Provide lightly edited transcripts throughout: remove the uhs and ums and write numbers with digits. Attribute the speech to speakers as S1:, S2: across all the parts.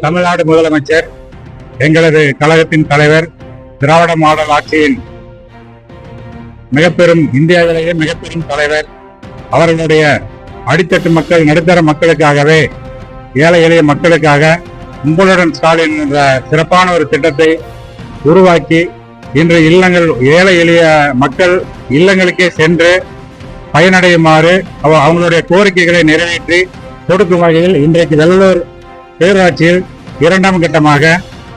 S1: தமிழ்நாடு முதலமைச்சர், எங்களது கழகத்தின் தலைவர், திராவிட மாடல் ஆட்சியின் மிகப்பெரும், இந்தியாவிலேயே மிகப்பெரும் தலைவர், அவர்களுடைய அடித்தட்டு மக்கள், நடுத்தர மக்களுக்காகவே, ஏழை எளிய மக்களுக்காக உங்களுடன் ஸ்டாலின் என்ற சிறப்பான ஒரு திட்டத்தை உருவாக்கி இன்று இல்லங்கள், ஏழை எளிய மக்கள் இல்லங்களுக்கே சென்று பயனடையுமாறு அவங்களுடைய கோரிக்கைகளை நிறைவேற்றி கொடுக்கும் வகையில் இன்றைக்கு வெள்ளலூர் பேரூராட்சியில் 2ஆம் கட்டமாக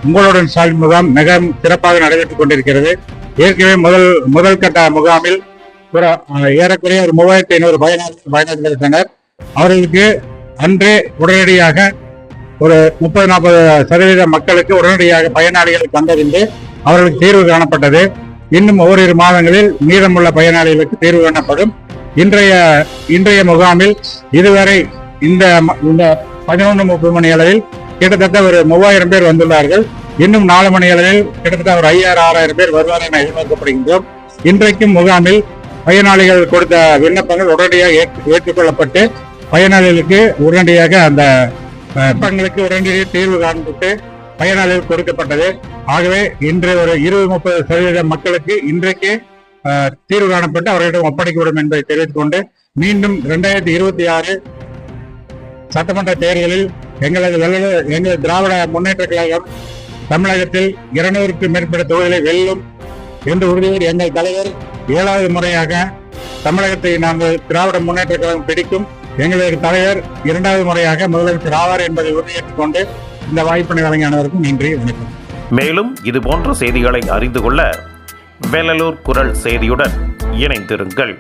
S1: உங்களுடன் ஸ்டாலின் முகாம் மிக சிறப்பாக நடைபெற்றுக் கொண்டிருக்கிறது. ஏற்கனவே முதல் கட்ட முகாமில் ஏறக்குறைய ஒரு 3500 பயனாளிகள் இருந்தனர். அவர்களுக்கு அன்றே உடனடியாக ஒரு 30-40% மக்களுக்கு உடனடியாக பயனாளிகள் கண்டறிந்து அவர்களுக்கு தீர்வு காணப்பட்டது. இன்னும் ஓரிரு மாதங்களில் மீதமுள்ள பயனாளிகளுக்கு தீர்வு காணப்படும். இன்றைய முகாமில் இதுவரை இந்த 11:30 மணி அளவில் கிட்டத்தட்ட ஒரு 3000 பேர் வந்துள்ளார்கள். இன்னும் 4 மணி அளவில் கிட்டத்தட்ட ஒரு 5000-6000 பேர் வருவார் என எதிர்பார்க்கப்படுகின்றோம். இன்றைக்கும் முகாமில் பயனாளிகள் கொடுத்த விண்ணப்பங்கள் உடனடியாக ஏற்றுக்கொள்ளப்பட்டு பயனாளிகளுக்கு உடனடியாக அந்த விண்ணப்பங்களுக்கு உடனடியாக தீர்வு காண்பித்து பயனாளிகள் கொடுக்கப்பட்டது. ஆகவே இன்று ஒரு 20-30% மக்களுக்கு இன்றைக்கு தீர்வு காணப்பட்டு அவர்களிடம் ஒப்படைக்கப்படும் என்பதை தெரிவித்துக் கொண்டு, மீண்டும் 2026 சட்டமன்ற தேர்தலில் எங்களது திராவிட முன்னேற்ற கழகம் தமிழகத்தில் 200க்கும் மேற்பட்ட தொகுதிகளை வெல்லும் என்று உறுதியோடு எங்கள் தலைவர் 7வது முறையாக தமிழகத்தை நாங்கள் திராவிட முன்னேற்ற கழகம் பிடிக்கும். எங்களது தலைவர் 2வது முறையாக முதலமைச்சர் ஆவார் என்பதை உறுதியேற்றுக் கொண்டு இந்த வாய்ப்பினை வழங்கிய அனைவருக்கும் நன்றி, வணக்கம்.
S2: மேலும் இதுபோன்ற செய்திகளை அறிந்து கொள்ள வெள்ளலூர் குரல் செய்தியுடன் இணைந்திருங்கள்.